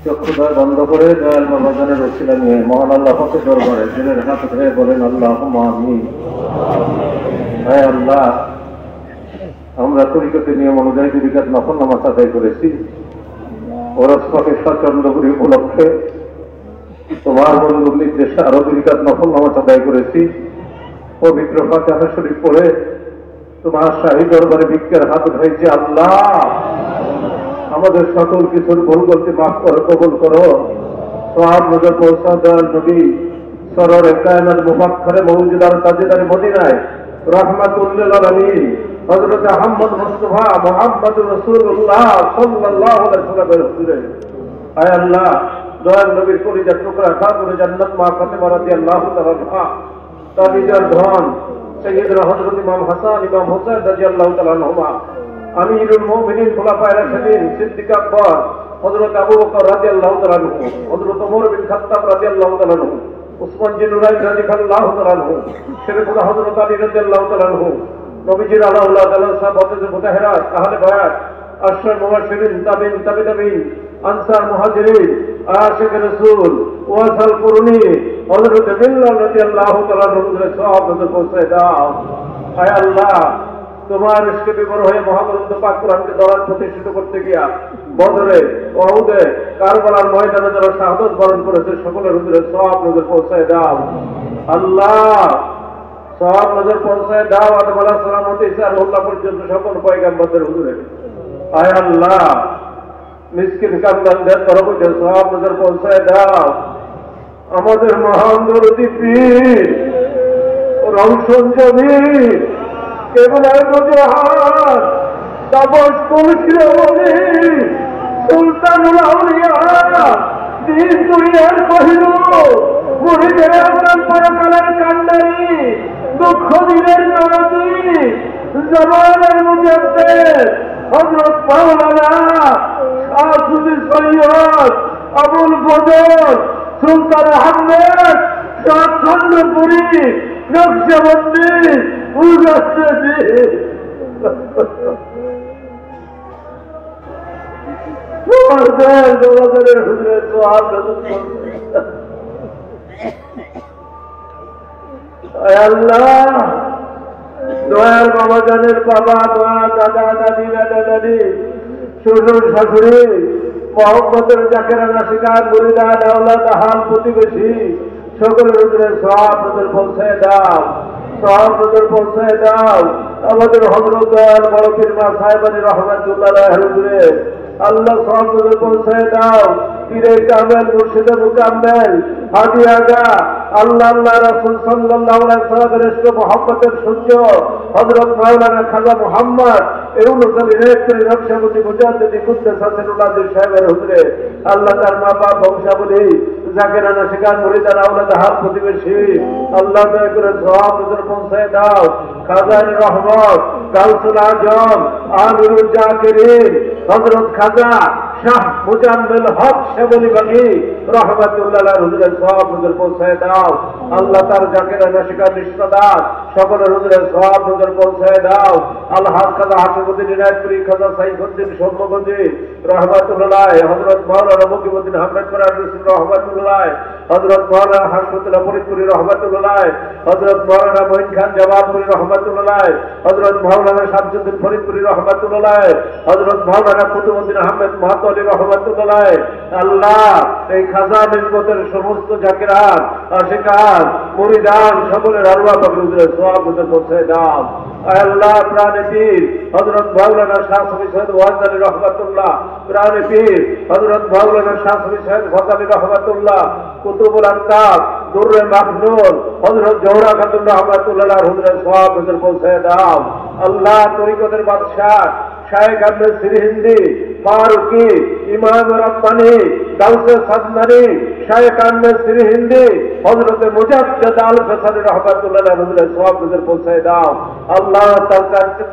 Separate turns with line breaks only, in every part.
চক্ষুদ্বার বন্ধ করে দয়াল বাবাজানের রসিলা নিয়ে মহান আল্লাহ পাকে দরবারে দিনের হাত ধরে বলেন আল্লাহুম্মা আমিন। হায় আল্লাহ, আমরা তরিকতের নিয়ম অনুযায়ী 2 রাকাত নফল নামাজ আদায় করেছি। ওরস পাকের চন্দ্রপুরী উপলক্ষে তোমার বন্ধুর নির্দেশে আরো 2 রাকাত নফল নামাজ আদায় করেছি। পবিত্র ফাতিহা শরীফ পড়ে তোমার শাহী দরবারে ভিক্ষার হাত উঠাইছি। আল্লাহ, আমাদের সকল কিছুর ভুল গলতি মাফ করো, কবুল করো। সওয়াব নজর পৌঁছা দয়াল নবী সররে কায়নাত মুফাক্খরে মওজুদার তাজদার মদিনায় রাহমাতুল লিল আলামিন হযরত আহমদ মুস্তাফা মুহাম্মদুর রাসূলুল্লাহ সাল্লাল্লাহু আলাইহি ওয়াসাল্লামের হুজুরে, আয় আল্লাহ, দয়াল নবীর কলিজার টুকরা খাতুনে জান্নাত মা ফাতেমা রাদিয়াল্লাহু তাআলা আনহা, তার নিজের ধন সাইয়্যিদনা হযরত ইমাম হাসান ইমাম হোসেন রাদিয়াল্লাহু তাআলা আনহুমা, আমিরুল মুমিনিন খুলাফায়ে রাশিদিন সিদ্দিক আকবর হযরত আবু বকর রাদিয়াল্লাহু তাআলা আনহু, হযরত ওমর বিন খাত্তাব রাদিয়াল্লাহু তাআলা আনহু, উসমান বিন নুরাইন রাদিয়াল্লাহু তাআলা আনহু, শরীফুল্লাহ হযরত আলী রাদিয়াল্লাহু তাআলা আনহু, নবীজির আলাউল্লাহ তাআলা সাহাবায়ে মুতাহহারাত আহলে বায়াত আশরাফ মুবাশশিরিন তাবিন তাবিন আনসার মুহাজিরিন আশিক রাসূল ওয়াসাল কুরনি হযরত বিল্লাল রাদিয়াল্লাহু তাআলা আনহুর সাহাবাদের পৌঁছে দাও। আয় আল্লাহ, তোমার ইশকে বিবর হয়ে মহাগ্রন্থ পাক কোরআনকে দরাজ প্রতিষ্ঠিত করতে গিয়া বদরে, উহুদে, কারবালার ময়দানে যারা শাহাদাত বরণ করেছে সকলের হুজুরে সওয়াব নজর পৌঁছায় দাও। আল্লাহ, সওয়াব নজর পৌঁছায় দাও আদম আলাইহিস সালাম হতে ঈসা আলাইহিস পর্যন্ত সকল পয়গম্বরদের হুজুরে। আয় আল্লাহ, মিসকিন কামদানদের তরফে সওয়াব নজর পৌঁছায় দাও। আমাদের মহান দরদি পীর রওশন জমির কেবলার মুজাহাদ তাপস কুশিরমণি সুলতানুল আউলিয়া দিন দুনিয়ার কহিনূর মুরিদের আজম পরকালের কান্ডারি দুঃখ দিনের নবী জমানের মুজাদ্দিদ হযরত মাওলানা শাহসুফি সৈয়দ আবুল ফজল সুলতান আহমেদ শাহ চন্দ্রপুরী নকশবন্দি উজাসদি আল্লাহ, দয়াল বাবাজানের বাবা মা দাদা দাদি দাদা দাদি শ্বশুর শাশুড়ি মোহাম্মদের জাকেরানা শিকার মুরিদান আওলাদ আহাল প্রতিবেশী সকলের হুজুরে সওয়াব নজর পৌঁছায় দাও, সওয়াব নজর পৌঁছায় দাও। আমাদের হযরত দয়াল বড় পীর মা সাহেবানী রহমাতুল্লাহ আলাইহি হুজুরে আল্লাহ সওয়াব নজর পৌঁছায় দাও। পীরে কামেল মুর্শিদে মুকাম্মেল হাদি আগা আল্লাহ আল্লাহ রাসূল সাল্লাল্লাহু আলাইহি ওয়াসাল্লামের ইশক মুহাব্বতের সূর্য হযরত মাওলানা খাজা মুহাম্মদ ইউনুস আলী রেখরি নকশবন্দি মুজাদ্দিদি কুদ্দাস হাসানুল্লাহ সাহেবের হুজুরে আল্লাহ তার মা বাপ বংশাবলী জাকেরানা শিকার মুরিদান আওলাদ আহাল প্রতিবেশী আল্লাহ দয়া করে সওয়াব নজর পৌঁছায় দাও। খাজানে রহমত গাউসুল আজম আমিরুল জাকিরিন হযরত খাজা শাহ মুজাম্মিল হক শেবলী বাগী রহমাতুল্লাহ আলাইহি হুজুরে সওয়াব নজর পৌঁছায় দাও। আল্লাহ তার জাকেরানা শিকার নিষ্কাদার সকলের হুজুরে সওয়াব নজর পৌঁছায় দাও। আল্লাহ খাজা হাশিমউদ্দিন ইনায়েতপুরী খাজা সাইফুদ্দিন সৌম্যগঞ্জি রহমাতুল্লাহ হযরত মাওলানা মুকিমউদ্দিন আহমেদ ফরাদ রহমাতুল্লাহ হযরত মাওলানা হাশমুতুল্লাহ ফরিদপুরী রহমাতুল্লাহ হযরত মাওলানা মঈন খান জামালপুরী রহমাতুল্লাহ হযরত মাওলানা শামসুদ্দিন ফরিদপুরী রহমাতুল্লাহ হযরত মাওলানা কুতুবউদ্দিন আহমেদ মাহাতো আলী রহমাতুল্লাহ। আল্লাহ, এই খাজা নিসবতের সমস্ত জাকিরাত আশিকাত মুরিদান সকলের আরওয়াহ পাকের হুজুরে সওয়াব নজর পৌঁছায় দাও। আল্লাহ, প্রাণে পীর হযরত মাওলানা শাহ সুফি সৈয়দ ওয়াজ আলী রহমাতুল্লাহ, প্রাণে পীর হযরত মাওলানা শাহ সুফি সৈয়দ ফজল রহমাতুল্লাহ, কুতুবুল আলতাফ দুররে মাখনুন হযরত জোহরা খাতুন রহমাতুল্লাহ হুজুরে সওয়াব নজর পৌঁছায় দাও। আল্লাহ, তরিকতের বাদশাহ শায়েখ আহমেদ সিরহিন্দি ফারুকি ইমাম রব্বানি গাউসে সাদমানি শায়েখ আহমেদ সিরহিন্দি হযরত মুজাদ্দিদ আল ফসানি রহমাতুল্লাহ হুজুরে সওয়াব নজর পৌঁছায় দাও। আল্লাহ, তার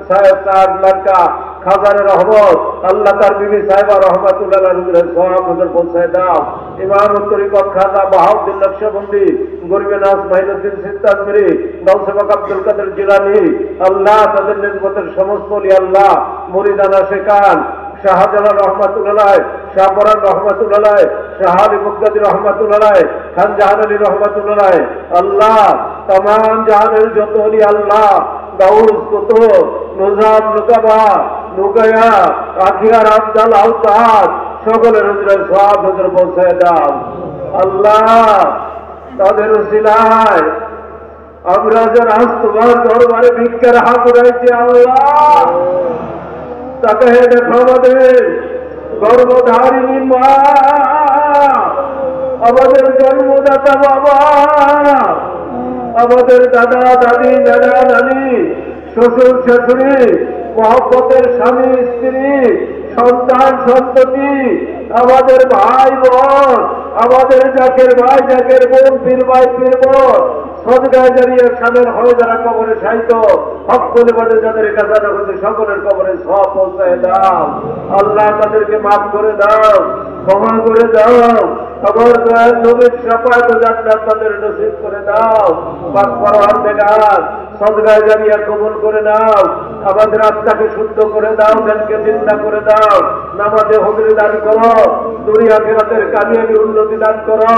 সাহেব তার লড়কা খাজানে রহমত আল্লাহ তার বিবি সাহেবা রহমাতুল্লাহ হুজুরে সওয়াব নজর পৌঁছায় দাও। ইমাম তরিকত খাজা বাহাউদ্দিন নকশবন্দি গরিবে নাস মাইনুদ্দিন সিস্তানপুরি গাউসে পাক আব্দুল কাদের জিলানী আল্লাহ তাদের নিসবতের সমস্ত ওলি আল্লাহ মুরিদান আশিকান শাহজালাল রহমাতুল্লাহ শাহপরান রহমাতুল্লাহ, শাহ আলী মুক্তাদি রহমাতুল্লাহ, খান জাহান আলী রহমাতুল্লাহ, আল্লাহ তামাম জাহানের যত অলি আল্লাহ, গাউস কুতুব, নুজাম, নুকাবা, নুকায়া, আখিয়ার আফদাল, আওতাদ সকলের হুজুরের সওয়াব হুজুর পৌঁছায় দাও। আল্লাহ তাদের উসিলায় আমরা যারা আজ তোমার দরবারে ভিক্ষার হাত উঠাইছি, আল্লাহ তাকে দেখো আমাদের গর্ভধারিণী মা, আমাদের জন্মদাতা বাবা, আমাদের দাদা দাদি, দাদা নানি, শ্বশুর শাশুড়ি, মহব্বতের স্বামী স্ত্রী, সন্তান সন্ততি, আমাদের ভাই বোন, আমাদের জাকের ভাই জাকের বোন, পীর ভাই পীর বোন, সদগায় জারিয়ে সামিল হয়ে যারা কবরে সাহিত্য হক পরিবারে যাদের কাছাটা হয়েছে সকলের কবরে সব পৌঁছায় দাও। আল্লাহ তাদেরকে মাফ করে দাও, ক্ষমা করে দাও। খবর দয়াল নবীর শাফাআত ও জান্নাত তাদের নসিব করে দাও। পাক পরওয়ারদিগার সদগায় জারিয়া কবুল করে নাও। আমাদের আত্মাকে শুদ্ধ করে দাও, জ্ঞানকে চিন্তা করে দাও। নামাজে হুজুরি দান করো, দুনিয়া আখিরাতের কামিয়াবি উন্নতি দান করো।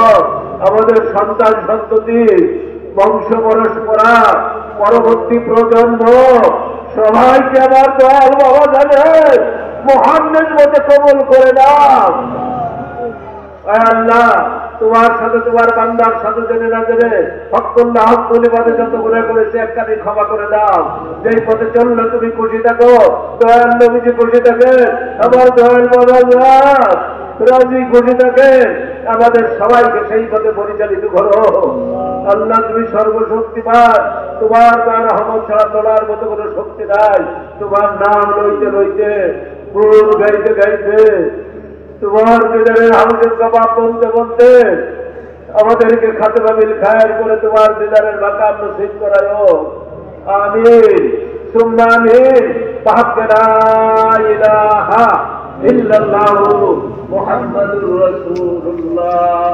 আমাদের সন্তান সন্ততি, বংশ পরস্পরা, পরবর্তী প্রজন্ম সবাইকে আমার দয়াল বাবা জানে মহান্নের মধ্যে কবুল করে দাও। আল্লাহ তোমার সাথে তোমার বান্দার সাথে জেনে না জেনে হকুল্লাহ হক পরিবারে যত গুনাহ করেছে একখানি ক্ষমা করে দাও। যেই পথে চললে তুমি খুশি থাকো, দয়াল নবীজি খুশি থাকে, আমার দয়াল বাবা রাজি খুশি থাকে, আমাদের সবাইকে সেই পথে পরিচালিত করো। আল্লাহ তুমি সর্বশক্তিমান, তোমার তার রহমত ছাড়া চলার মতো কোনো শক্তি নাই। তোমার নাম লইতে লইতে, ফুল গাইতে গাইতে, তোমার দিদারের হাউসের কবাব বলতে বলতে আমাদেরকে খাতমা বিল খায়ের করে তোমার দিদারের মাকাম নসিব করায়ো। আমিন সুম্মা আমিন। বিহাক্কি লা ইলাহা ইল্লাল্লাহু মুহাম্মাদুর রাসূলুল্লাহ।